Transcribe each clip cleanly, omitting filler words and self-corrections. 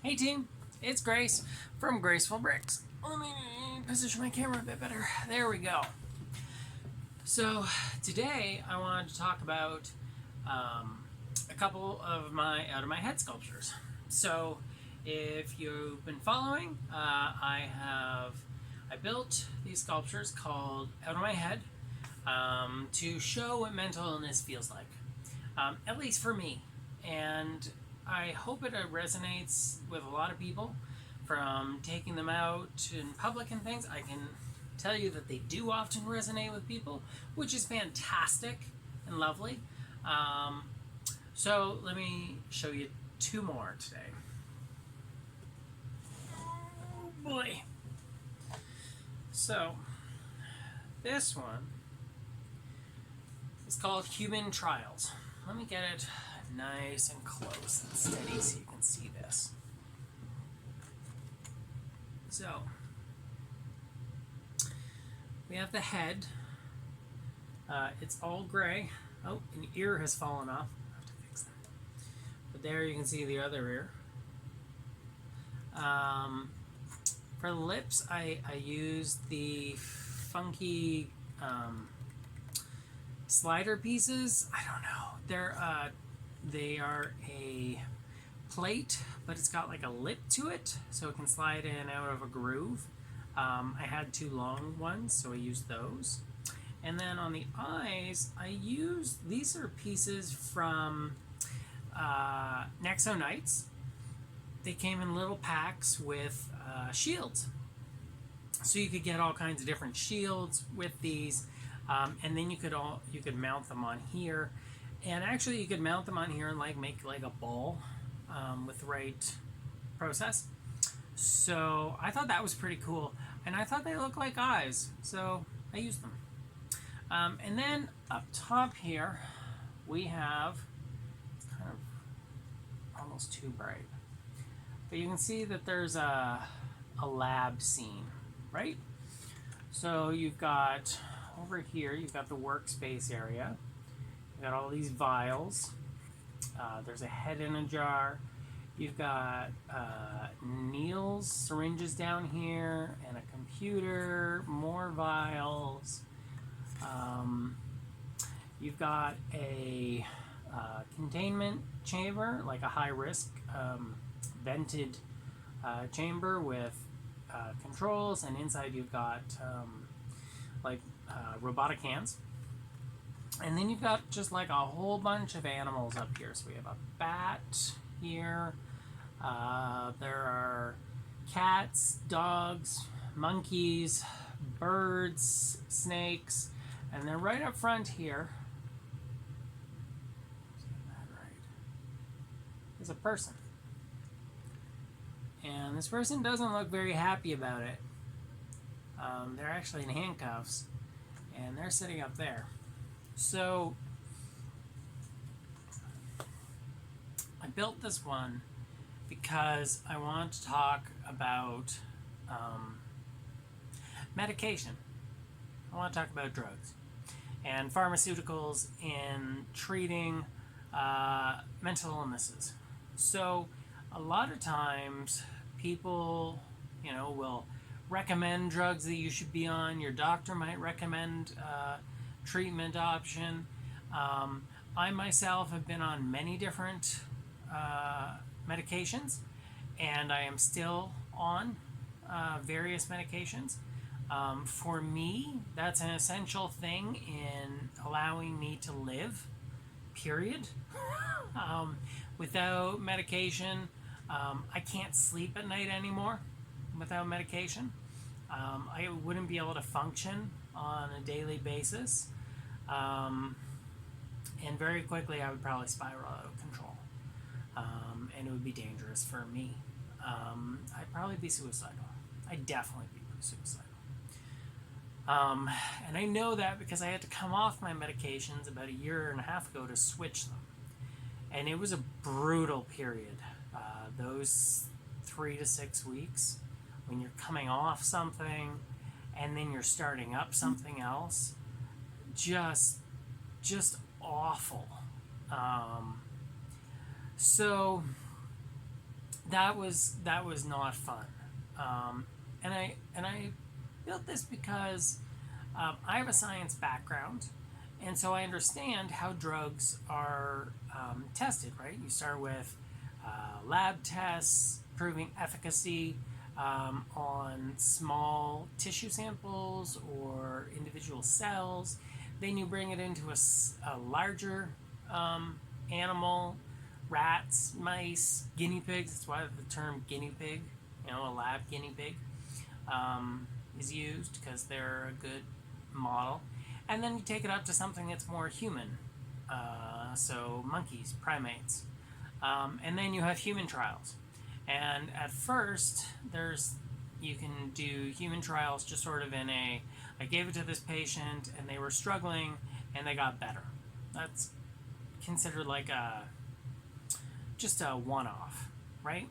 Hey team, it's Grace from Graceful Bricks. Let me position my camera a bit better. There we go. So today I wanted to talk about a couple of my out of my head sculptures. So if you've been following, I built these sculptures called Out of My Head to show what mental illness feels like, at least for me. And I hope it resonates with a lot of people. From taking them out in public and things, I can tell you that they do often resonate with people, which is fantastic and lovely. So let me show you two more today. Oh boy. So this one is called Human Trials. Let me get it nice and close and steady so you can see this. So we have the head. It's all gray. Oh, an ear has fallen off. I have to fix that. But there you can see the other ear. For the lips, I used the funky slider pieces. I don't know. They are a plate, but it's got like a lip to it, so it can slide in and out of a groove. I had two long ones, so I used those. And then on the eyes, these are pieces from Nexo Knights. They came in little packs with shields. So you could get all kinds of different shields with these. And then you could mount them on here. And actually you could mount them on here and make like a ball with the right process. So I thought that was pretty cool. And I thought they looked like eyes. So I used them. And then up top here, we have, it's kind of almost too bright. But you can see that there's a lab scene, right? So you've got, over here, you've got the workspace area. You've got all these vials. There's a head in a jar. You've got needles, syringes down here, and a computer, more vials. You've got a containment chamber, like a high-risk vented chamber with controls, and inside you've got robotic hands. And then you've got just like a whole bunch of animals up here. So we have a bat here. There are cats, dogs, monkeys, birds, snakes, and then right up front here is a person. And this person doesn't look very happy about it. They're actually in handcuffs, and they're sitting up there. So I built this one because I want to talk about medication. I want to talk about drugs and pharmaceuticals in treating mental illnesses. So a lot of times people, will recommend drugs that you should be on. Your doctor might recommend treatment option. I myself have been on many different medications, and I am still on various medications. For me, that's an essential thing in allowing me to live, period. Without medication, I can't sleep at night anymore without medication. I wouldn't be able to function on a daily basis. And very quickly I would probably spiral out of control. And it would be dangerous for me. I'd probably be suicidal. I'd definitely be suicidal. And I know that because I had to come off my medications about 1.5 years ago to switch them. And it was a brutal period. Those 3 to 6 weeks when you're coming off something and then you're starting up something else, just awful. So that was not fun. And I built this because I have a science background, and so I understand how drugs are tested. Right? You start with lab tests proving efficacy on small tissue samples or individual cells. Then you bring it into a larger animal, rats, mice, guinea pigs. That's why the term guinea pig, a lab guinea pig, is used, because they're a good model. And then you take it up to something that's more human, so monkeys, primates. And then you have human trials. And at first, you can do human trials just sort of in I gave it to this patient and they were struggling and they got better. That's considered like just a one-off, right?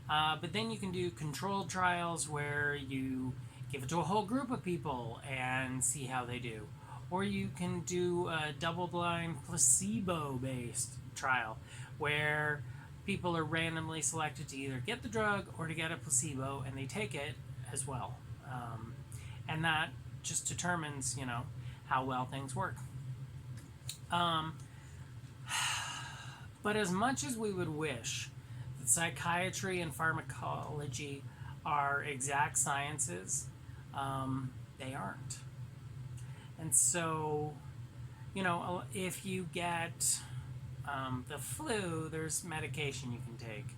But then you can do controlled trials where you give it to a whole group of people and see how they do. Or you can do a double-blind placebo-based trial where people are randomly selected to either get the drug or to get a placebo, and they take it as well. And that just determines, how well things work. But as much as we would wish that psychiatry and pharmacology are exact sciences, they aren't. And so, if you get the flu, there's medication you can take.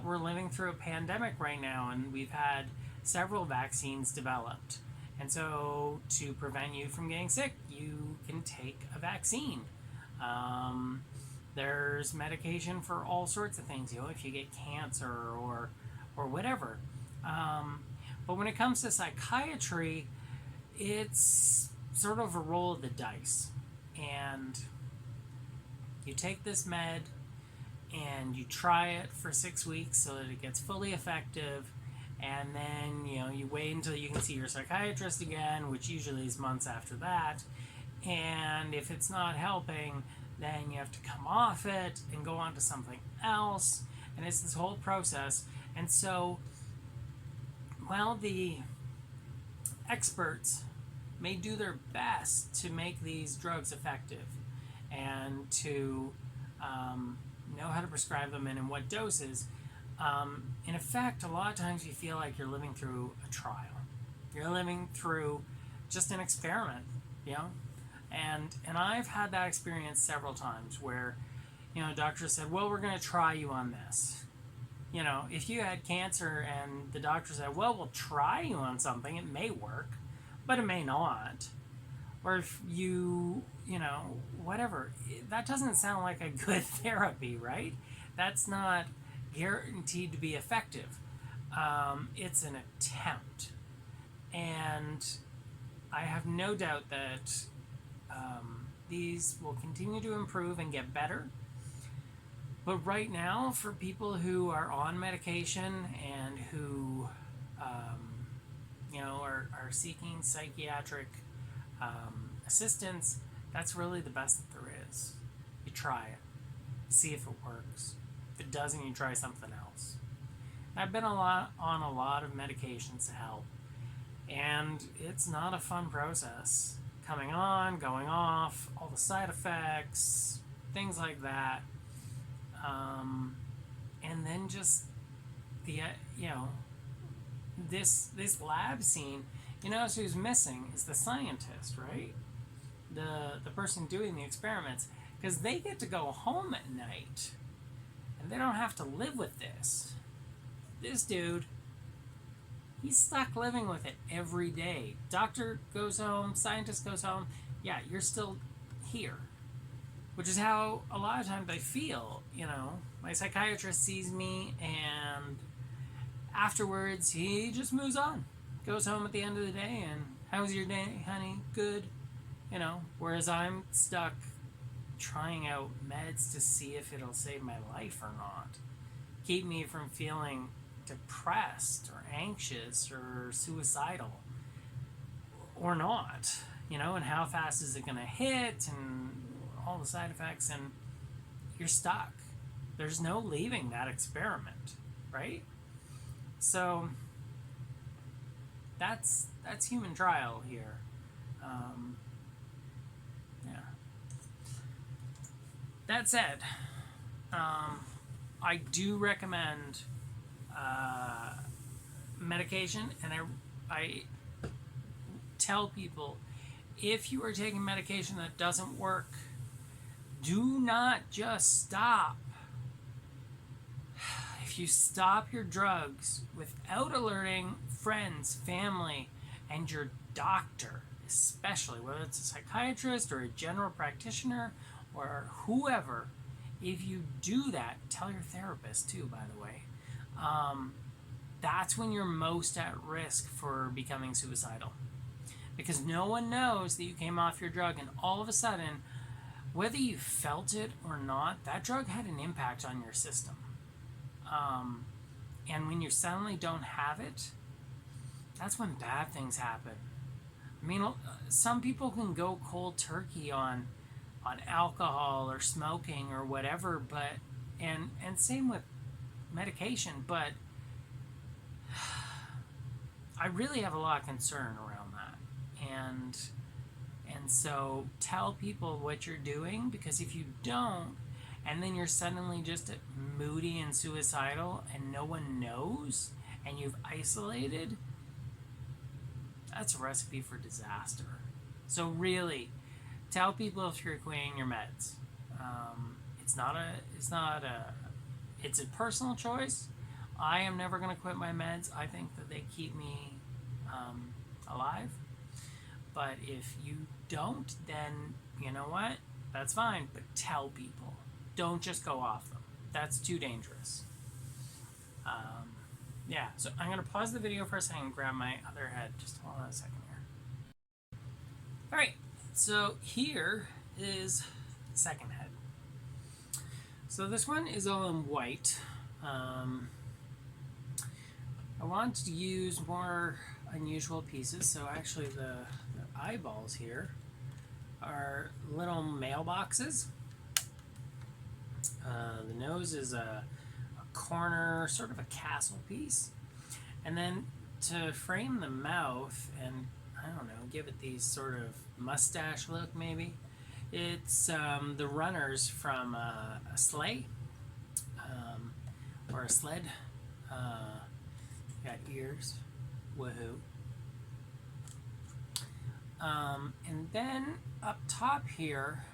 We're living through a pandemic right now, and we've had several vaccines developed. And so to prevent you from getting sick, you can take a vaccine. There's medication for all sorts of things, if you get cancer or whatever. But when it comes to psychiatry, it's sort of a roll of the dice. And you take this med and you try it for 6 weeks so that it gets fully effective, and then you wait until you can see your psychiatrist again, which usually is months after that. And if it's not helping, then you have to come off it and go on to something else, and it's this whole process. And so, while the experts may do their best to make these drugs effective and to know how to prescribe them and in what doses, in effect, a lot of times you feel like you're living through a trial. You're living through just an experiment, And I've had that experience several times where, doctors said, well, we're going to try you on this. If you had cancer and the doctor said, well, we'll try you on something, it may work, but it may not. Or if you, whatever, that doesn't sound like a good therapy, right? That's not guaranteed to be effective. It's an attempt. And I have no doubt that these will continue to improve and get better. But right now, for people who are on medication and who, are seeking psychiatric assistance, that's really the best that there is. You try it, see if it works. If it doesn't, you try something else. I've been on a lot of medications to help, and it's not a fun process. Coming on, going off, all the side effects, things like that. And then just the this lab scene. Who's missing is the scientist, right? The person doing the experiments, because they get to go home at night, and they don't have to live with this. This dude, he's stuck living with it every day. Doctor goes home, scientist goes home. Yeah, you're still here. Which is how a lot of times I feel, My psychiatrist sees me, and afterwards he just moves on. Goes home at the end of the day, and how was your day, honey? Good. Whereas I'm stuck trying out meds to see if it'll save my life or not. Keep me from feeling depressed or anxious or suicidal or not, and how fast is it going to hit and all the side effects, and you're stuck. There's no leaving that experiment. right? So that's human trial here. Yeah. That said, I do recommend medication, and I tell people, if you are taking medication that doesn't work, do not just stop. If you stop your drugs without alerting friends, family, and your doctor, especially whether it's a psychiatrist or a general practitioner or whoever, if you do that, tell your therapist too, by the way, that's when you're most at risk for becoming suicidal. Because no one knows that you came off your drug, and all of a sudden, whether you felt it or not, that drug had an impact on your system. And when you suddenly don't have it, that's when bad things happen. I mean, some people can go cold turkey on alcohol or smoking or whatever, but and same with medication, but I really have a lot of concern around that. And so tell people what you're doing, because if you don't, and then you're suddenly just moody and suicidal and no one knows and you've isolated, that's a recipe for disaster. So really, tell people if you're quitting your meds. It's a personal choice. I am never going to quit my meds. I think that they keep me alive. But if you don't, then you know what? That's fine. But tell people. Don't just go off them. That's too dangerous. Yeah, so I'm going to pause the video for a second and grab my other head. Just hold on a second here. Alright, so here is the second head. So this one is all in white. I want to use more unusual pieces, so actually the eyeballs here are little mailboxes. The nose is a corner, sort of a castle piece. And then to frame the mouth and, I don't know, give it these sort of mustache look maybe, it's the runners from a sleigh or a sled. Got ears. Woohoo. And then up top here,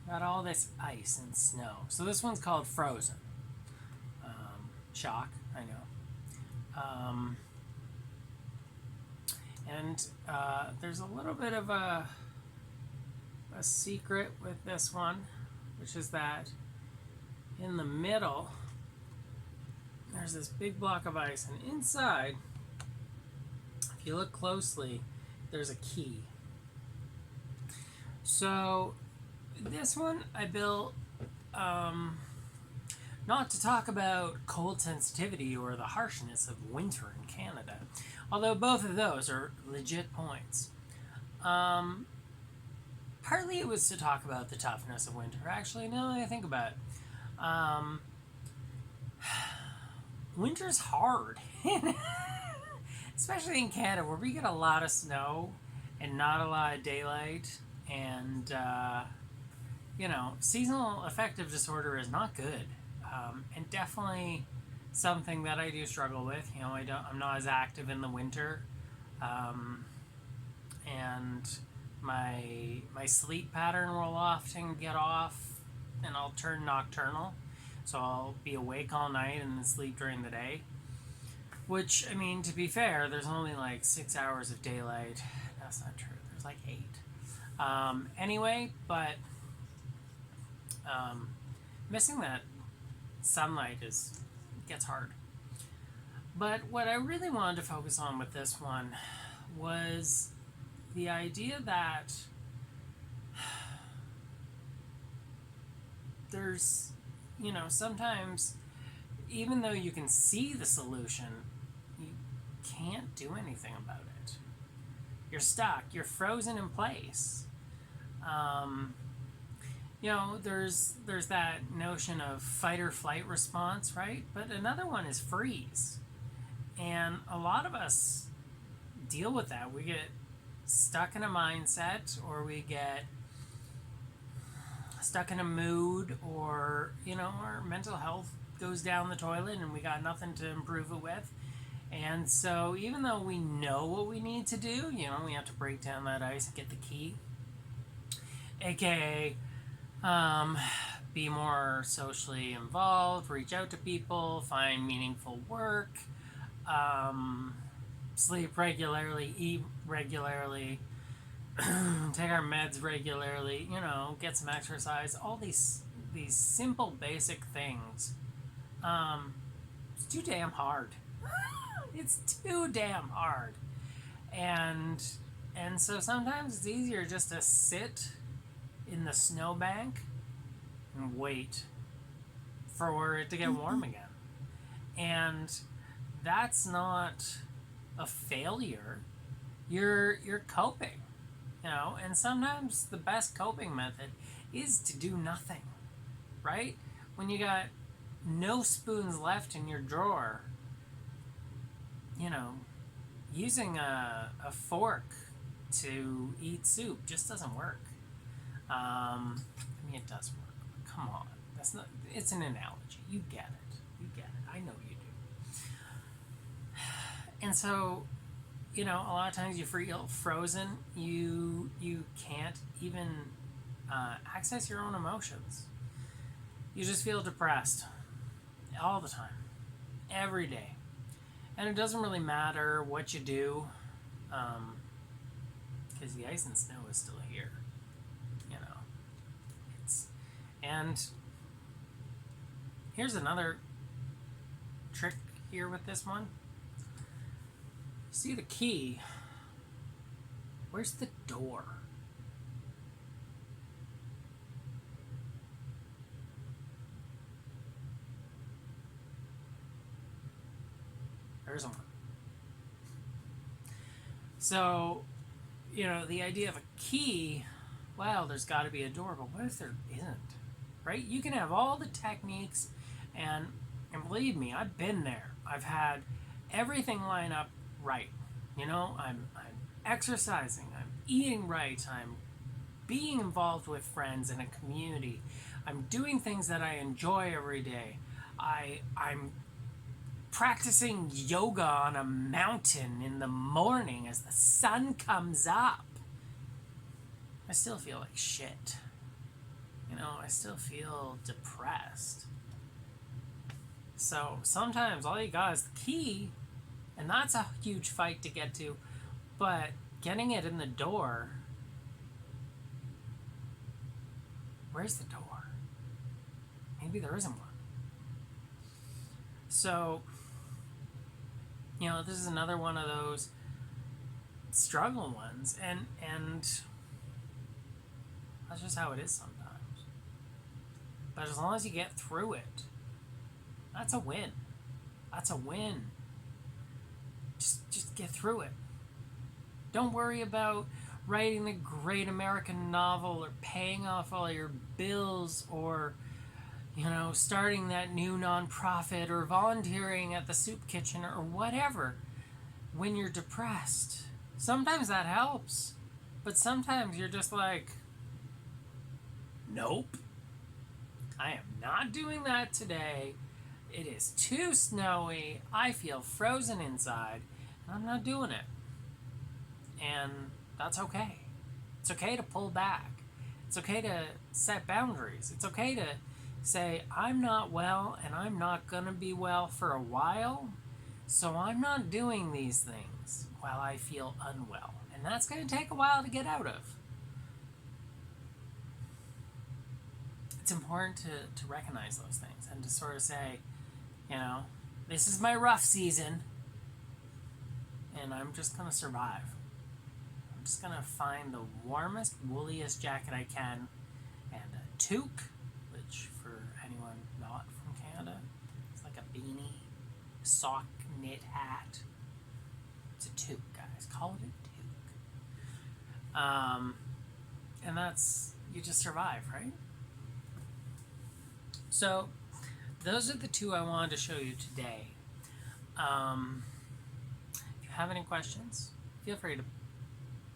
got all this ice and snow. So this one's called Frozen. Shock, I know. And there's a little bit of a secret with this one, which is that in the middle, there's this big block of ice, and inside, if you look closely, there's a key. So this one I built not to talk about cold sensitivity or the harshness of winter in Canada, although both of those are legit points. Partly it was to talk about the toughness of winter. Actually, now that I think about it, winter's hard. Especially in Canada, where we get a lot of snow and not a lot of daylight, and seasonal affective disorder is not good, and definitely something that I do struggle with. I'm not as active in the winter, and my sleep pattern will often get off, and I'll turn nocturnal, so I'll be awake all night and then sleep during the day. Which, I mean, to be fair, there's only like 6 hours of daylight. That's not true. There's like 8. Anyway, but missing that sunlight gets hard. But what I really wanted to focus on with this one was the idea that there's, sometimes, even though you can see the solution, you can't do anything about it. You're stuck. You're frozen in place. there's that notion of fight or flight response, right? But another one is freeze. And a lot of us deal with that. We get stuck in a mindset, or we get stuck in a mood, or our mental health goes down the toilet and we got nothing to improve it with. And so even though we know what we need to do, we have to break down that ice and get the key, aka be more socially involved, reach out to people, find meaningful work, sleep regularly, eat regularly, take our meds regularly, get some exercise, all these simple basic things. It's too damn hard. It's too damn hard. And so sometimes it's easier just to sit in the snowbank and wait for it to get warm again. And that's not a failure. You're coping, and sometimes the best coping method is to do nothing, right? When you got no spoons left in your drawer, using a fork to eat soup just doesn't work. It does work. But come on, that's not. It's an analogy. You get it. I know you do. And so, a lot of times you feel frozen. You can't even access your own emotions. You just feel depressed all the time, every day. And it doesn't really matter what you do, because the ice and snow is still here. And here's another trick here with this one. See the key? Where's the door? There isn't one. So, the idea of a key, well, there's got to be a door, but what if there isn't? Right? You can have all the techniques, and believe me, I've been there. I've had everything line up right. I'm exercising, I'm eating right, I'm being involved with friends in a community, I'm doing things that I enjoy every day. I'm practicing yoga on a mountain in the morning as the sun comes up. I still feel like shit. I still feel depressed. So sometimes all you got is the key, and that's a huge fight to get to, but getting it in the door, where's the door? Maybe there isn't one. So, this is another one of those struggle ones, and that's just how it is sometimes. But as long as you get through it, that's a win. That's a win. Just get through it. Don't worry about writing a great American novel or paying off all your bills or, starting that new nonprofit or volunteering at the soup kitchen or whatever when you're depressed. Sometimes that helps, but sometimes you're just like, nope, I am not doing that today. It is too snowy. I feel frozen inside, and I'm not doing it. And that's okay. It's okay to pull back. It's okay to set boundaries. It's okay to say, I'm not well, and I'm not going to be well for a while, so I'm not doing these things while I feel unwell. And that's going to take a while to get out of. It's important to recognize those things and to sort of say, this is my rough season, and I'm just going to survive. I'm just going to find the warmest, wooliest jacket I can, and a toque, which for anyone not from Canada, it's like a beanie, sock, knit hat. It's a toque, guys. Call it a toque. And that's, you just survive, right? So those are the two I wanted to show you today. If you have any questions, feel free to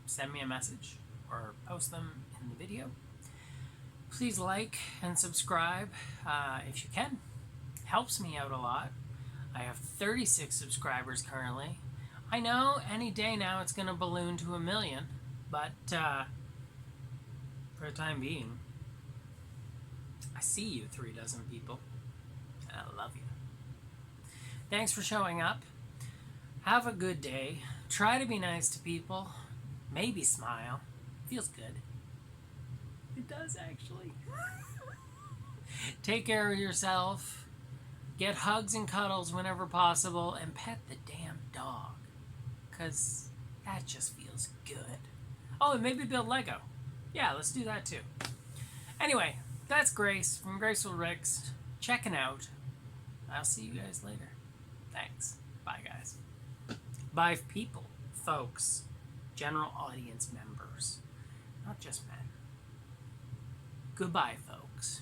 send me a message or post them in the video. Please like and subscribe if you can. Helps me out a lot. I have 36 subscribers currently. I know any day now it's going to balloon to 1 million, but for the time being, I see you 36 people, and I love you. Thanks for showing up. Have a good day. Try to be nice to people. Maybe smile. Feels good. It does, actually. Take care of yourself. Get hugs and cuddles whenever possible, and pet the damn dog, because that just feels good. Oh, and maybe build Lego. Yeah, let's do that too. Anyway, that's Grace from Graceful Ricks, checking out. I'll see you guys later. Thanks. Bye, guys. Bye, people, folks, general audience members, not just men. Goodbye, folks.